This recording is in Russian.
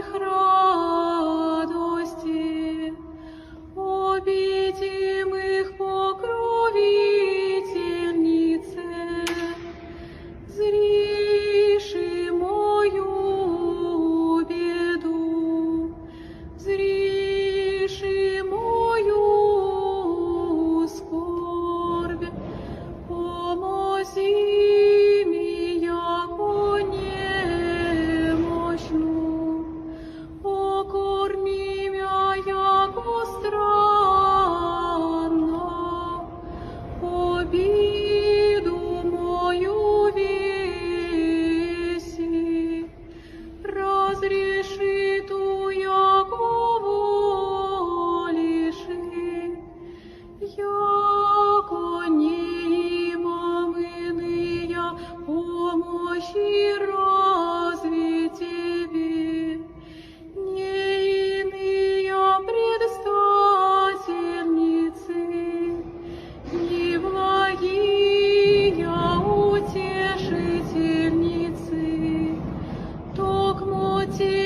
моих радости, обидимых покровительнице, зриши мою беду, зриши мою скорбь, помози ми, яко немощну, окорми мя, яко странно, обиду мою веси, разреши ту, яко волиши, яко не имам иные помощи разве тебе, не иные предстательницы, не благие утешительницы, токмо те